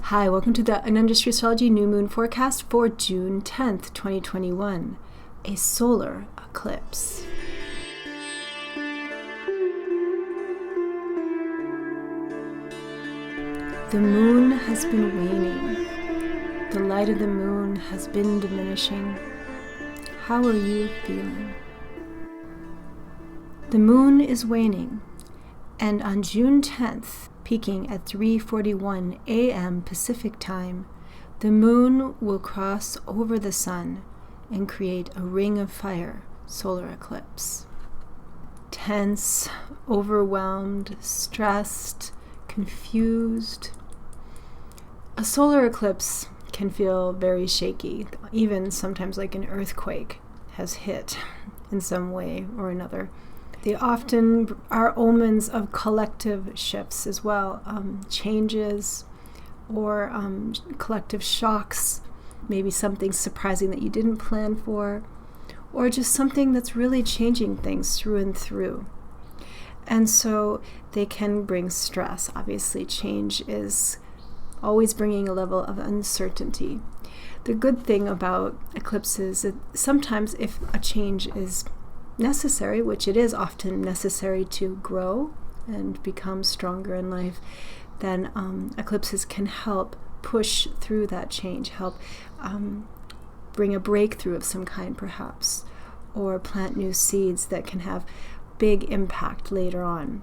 Hi, welcome to the Industry Astrology New Moon Forecast for June 10th, 2021, a solar eclipse. The moon has been waning. The light of the moon has been diminishing. How are you feeling? The moon is waning, and on June 10th, peaking at 3:41 a.m. Pacific time, the moon will cross over the sun and create a ring-of-fire solar eclipse. Tense, overwhelmed, stressed, confused. A solar eclipse can feel very shaky, even sometimes like an earthquake has hit in some way or another. They often are omens of collective shifts as well, changes or collective shocks, maybe something surprising that you didn't plan for, or just something that's really changing things through and through. And so they can bring stress. Obviously, change is always bringing a level of uncertainty. The good thing about eclipses is sometimes if a change is necessary, which it is often necessary to grow and become stronger in life, then eclipses can help push through that change, help bring a breakthrough of some kind perhaps, or plant new seeds that can have big impact later on.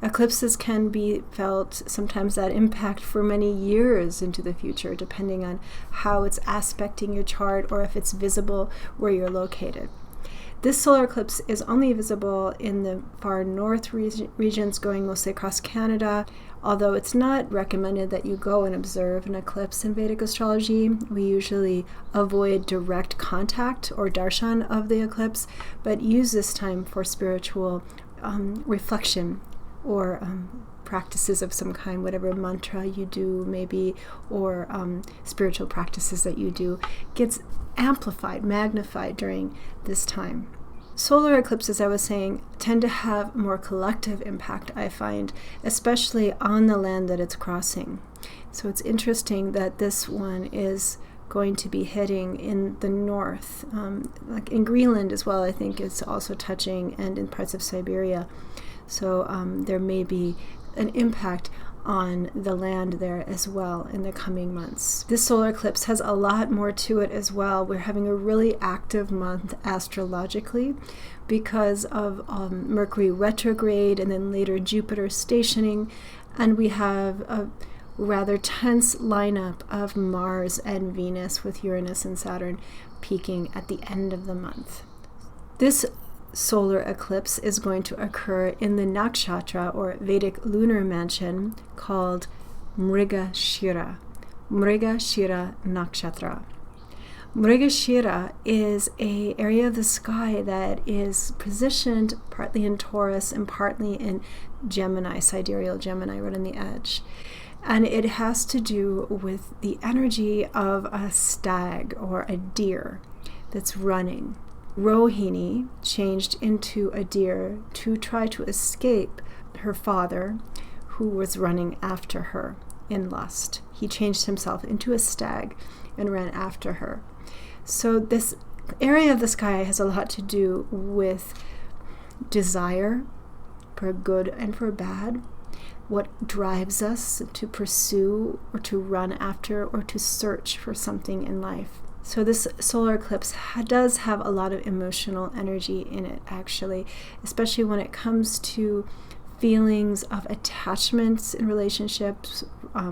Eclipses can be felt, sometimes that impact for many years into the future, depending on how it's aspecting your chart or if it's visible where you're located. This solar eclipse is only visible in the far north regions, going mostly across Canada, although it's not recommended that you go and observe an eclipse in Vedic astrology. We usually avoid direct contact or darshan of the eclipse, but use this time for spiritual reflection or practices of some kind, whatever mantra you do maybe, or spiritual practices that you do, gets amplified, magnified during this time. Solar eclipses, I was saying, tend to have more collective impact, I find, especially on the land that it's crossing. So it's interesting that this one is going to be hitting in the north, like in Greenland as well, I think it's also touching, and in parts of Siberia. So there may be an impact on the land there as well in the coming months. This solar eclipse has a lot more to it as well. We're having a really active month astrologically because of Mercury retrograde and then later Jupiter stationing, and we have a rather tense lineup of Mars and Venus with Uranus and Saturn peaking at the end of the month. This solar eclipse is going to occur in the Nakshatra or Vedic lunar mansion called Mrigashira Nakshatra. Mrigashira is an area of the sky that is positioned partly in Taurus and partly in Gemini, sidereal Gemini, right on the edge. And it has to do with the energy of a stag or a deer that's running. Rohini changed into a deer to try to escape her father, who was running after her in lust. He changed himself into a stag and ran after her. So this area of the sky has a lot to do with desire, for good and for bad, what drives us to pursue or to run after or to search for something in life. So this solar eclipse does have a lot of emotional energy in it, actually, especially when it comes to feelings of attachments in relationships,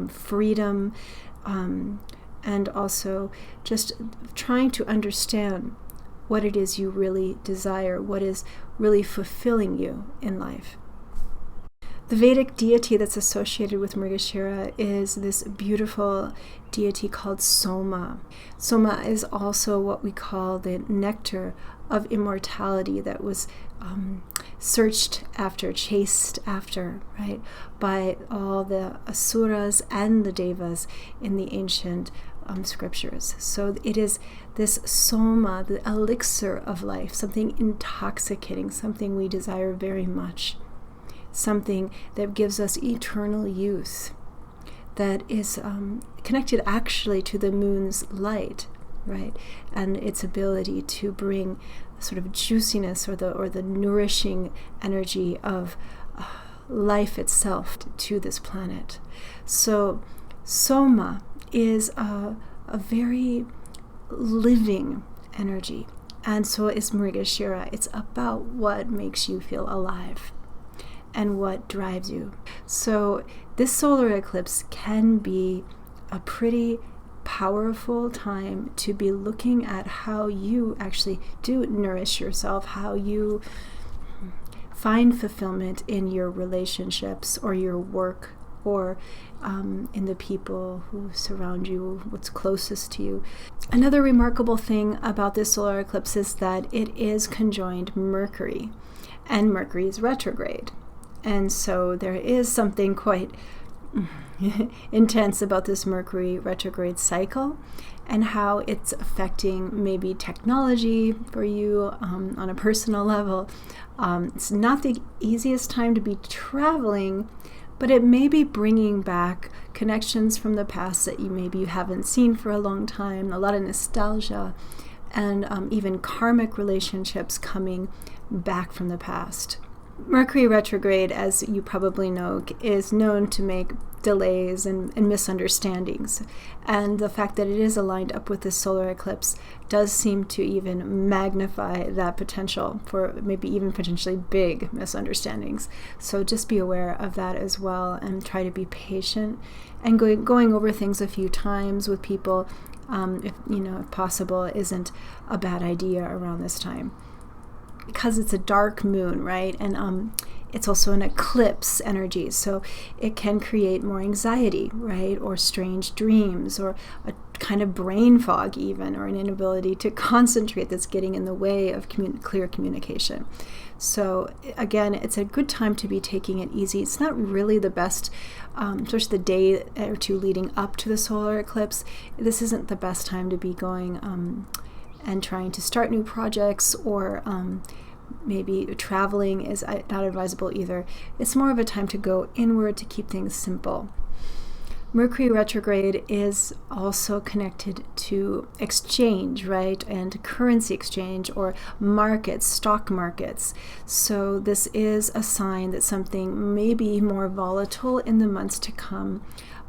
freedom, and also just trying to understand what it is you really desire, what is really fulfilling you in life. The Vedic deity that's associated with Mrigashira is this beautiful deity called Soma. Soma is also what we call the nectar of immortality that was searched after, chased after, right, by all the asuras and the devas in the ancient scriptures. So it is this Soma, the elixir of life, something intoxicating, something we desire very much. Something that gives us eternal youth, that is connected actually to the moon's light, right? And its ability to bring sort of juiciness or the nourishing energy of life itself to this planet. So Soma is a very living energy, and so is Mrigashira. It's about what makes you feel alive and what drives you. So this solar eclipse can be a pretty powerful time to be looking at how you actually do nourish yourself, how you find fulfillment in your relationships or your work, or in the people who surround you, what's closest to you. Another remarkable thing about this solar eclipse is that it is conjoined Mercury, and Mercury is retrograde. And so there is something quite intense about this Mercury retrograde cycle and how it's affecting maybe technology for you on a personal level. It's not the easiest time to be traveling, but it may be bringing back connections from the past that you haven't seen for a long time, a lot of nostalgia, and even karmic relationships coming back from the past. Mercury retrograde, as you probably know, is known to make delays and misunderstandings. And the fact that it is aligned up with this solar eclipse does seem to even magnify that potential for maybe even potentially big misunderstandings. So just be aware of that as well, and try to be patient and going over things a few times with people, if possible, isn't a bad idea around this time. Because it's a dark moon, right? And it's also an eclipse energy, so it can create more anxiety, right? Or strange dreams, or a kind of brain fog even, or an inability to concentrate that's getting in the way of clear communication. So again, it's a good time to be taking it easy. It's not really the best, especially the day or two leading up to the solar eclipse. This isn't the best time to be going and trying to start new projects, or maybe traveling is not advisable either. It's more of a time to go inward, to keep things simple. Mercury retrograde is also connected to exchange, right? And currency exchange, or markets, stock markets. So this is a sign that something may be more volatile in the months to come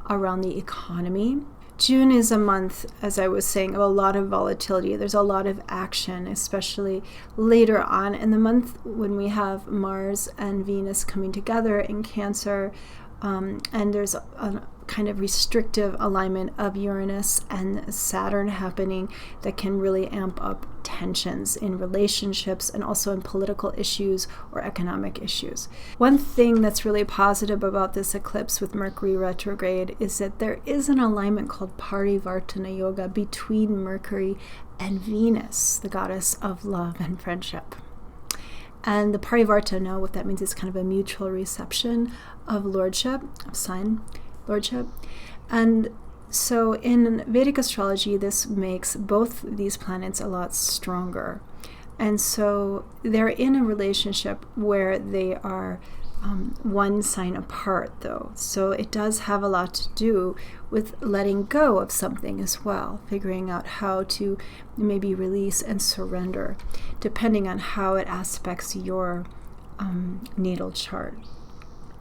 around the economy. June is a month, as I was saying, of a lot of volatility. There's a lot of action, especially later on in the month when we have Mars and Venus coming together in Cancer, and there's a kind of restrictive alignment of Uranus and Saturn happening that can really amp up tensions in relationships and also in political issues or economic issues. One thing that's really positive about this eclipse with Mercury retrograde is that there is an alignment called Parivartana Yoga between Mercury and Venus, the goddess of love and friendship. And the Parivartana, what that means is kind of a mutual reception of lordship, of sign lordship. And so in Vedic astrology, this makes both these planets a lot stronger. And so they're in a relationship where they are one sign apart, though. So it does have a lot to do with letting go of something as well, figuring out how to maybe release and surrender, depending on how it aspects your natal chart.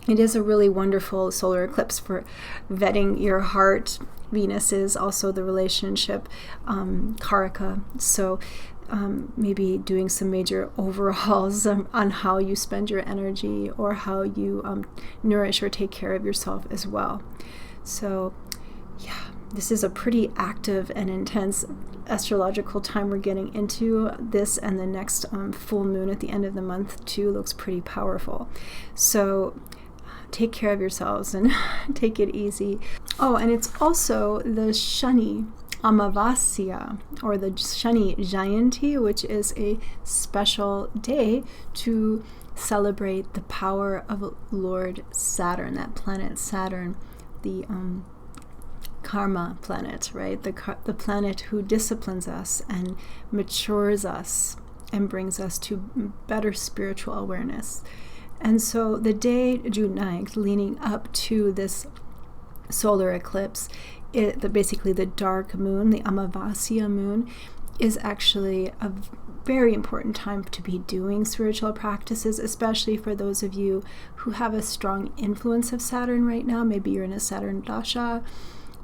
It is a really wonderful solar eclipse for vetting your heart. Venus is also the relationship karaka. So maybe doing some major overhauls on how you spend your energy, or how you nourish or take care of yourself as well. So yeah, this is a pretty active and intense astrological time we're getting into. This and the next full moon at the end of the month too looks pretty powerful. So take care of yourselves and take it easy. Oh, and it's also the Shani Amavasya, or the Shani Jayanti, which is a special day to celebrate the power of Lord Saturn, that planet Saturn, the karma planet, right? The planet who disciplines us and matures us and brings us to better spiritual awareness. And so the day, June 9th, leading up to this solar eclipse, basically the dark moon, the Amavasya moon, is actually a very important time to be doing spiritual practices, especially for those of you who have a strong influence of Saturn right now. Maybe you're in a Saturn dasha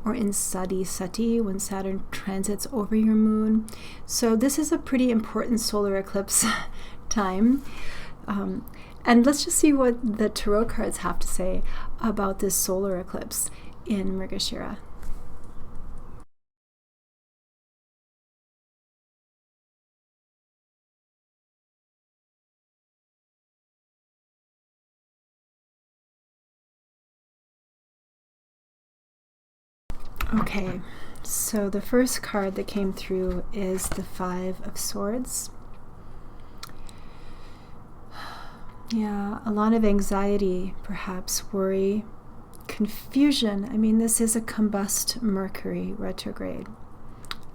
or in Sati when Saturn transits over your moon. So this is a pretty important solar eclipse time. And let's just see what the tarot cards have to say about this solar eclipse in Mrigashira. Okay, so the first card that came through is the Five of Swords. Yeah, a lot of anxiety, perhaps worry, confusion. I mean, this is a combust Mercury retrograde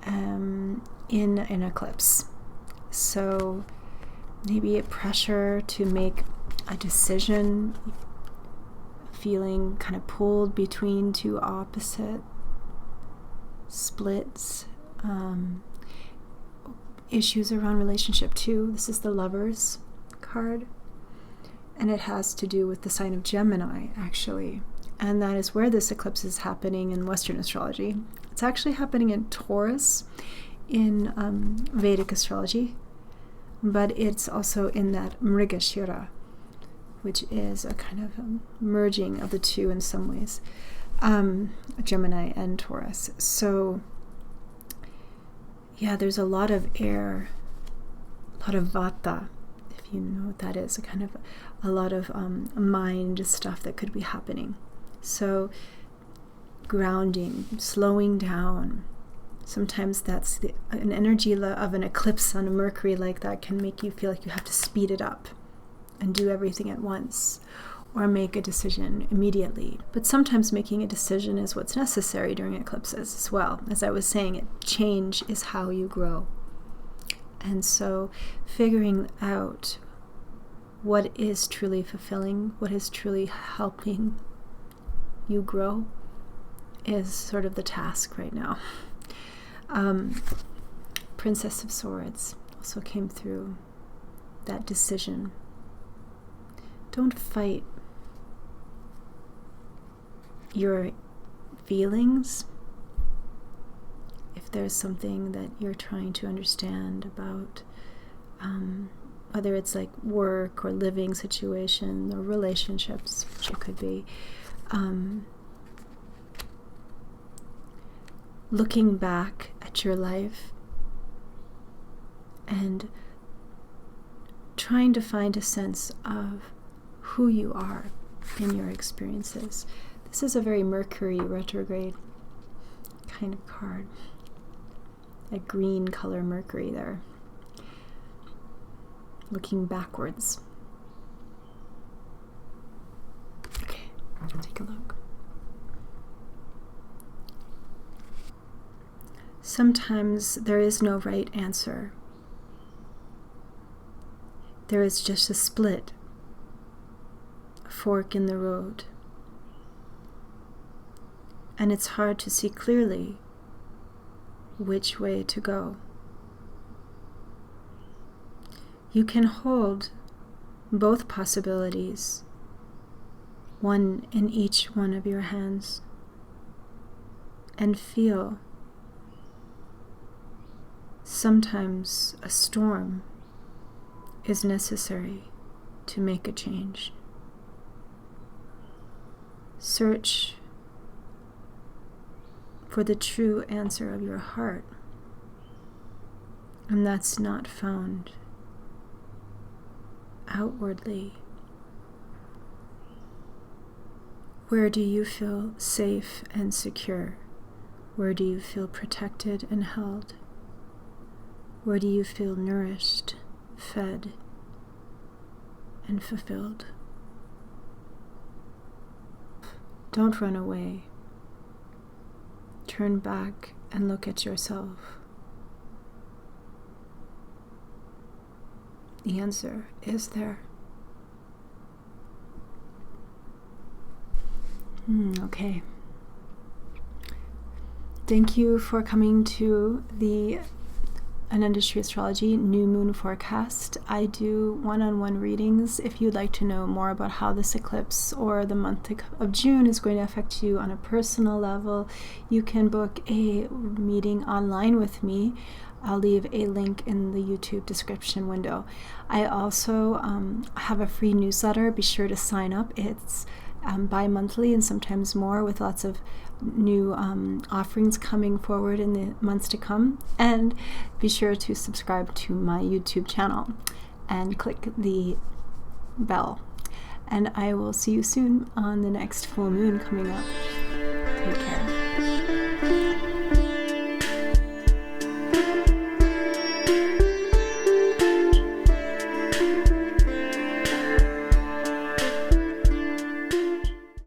in an eclipse. So maybe a pressure to make a decision, feeling kind of pulled between two opposite splits, issues around relationship too. This is the Lovers card, and it has to do with the sign of Gemini, actually, and that is where this eclipse is happening in Western astrology. It's actually happening in Taurus in Vedic astrology, but it's also in that Mrigashira, which is a kind of merging of the two in some ways. Gemini and Taurus. So yeah, there's a lot of air, a lot of vata, if you know what that is, a lot of mind stuff that could be happening. So grounding, slowing down. Sometimes that's an energy of an eclipse on a Mercury like that can make you feel like you have to speed it up and do everything at once, or make a decision immediately. But sometimes making a decision is what's necessary during eclipses as well. As I was saying, change is how you grow. And so figuring out what is truly fulfilling, what is truly helping you grow is sort of the task right now. Princess of Swords also came through, that decision. Don't fight your feelings. If there's something that you're trying to understand about, whether it's like work or living situation or relationships, which it could be, looking back at your life and trying to find a sense of who you are in your experiences. This is a very Mercury retrograde kind of card. A green color Mercury there. Looking backwards. Okay, take a look. Sometimes there is no right answer. There is just a split, a fork in the road. And it's hard to see clearly which way to go. You can hold both possibilities, one in each one of your hands, and feel sometimes a storm is necessary to make a change. Search for the true answer of your heart, and that's not found outwardly. Where do you feel safe and secure? Where do you feel protected and held? Where do you feel nourished, fed, and fulfilled? Don't run away. Turn back and look at yourself. The answer is there. Okay. Thank you for coming to the Anandashri Astrology New Moon Forecast. I do one-on-one readings. If you'd like to know more about how this eclipse or the month of June is going to affect you on a personal level, you can book a meeting online with me. I'll leave a link in the YouTube description window. I also have a free newsletter. Be sure to sign up. It's bi-monthly and sometimes more, with lots of new offerings coming forward in the months to come. And be sure to subscribe to my YouTube channel and click the bell. And I will see you soon on the next full moon coming up. Take care.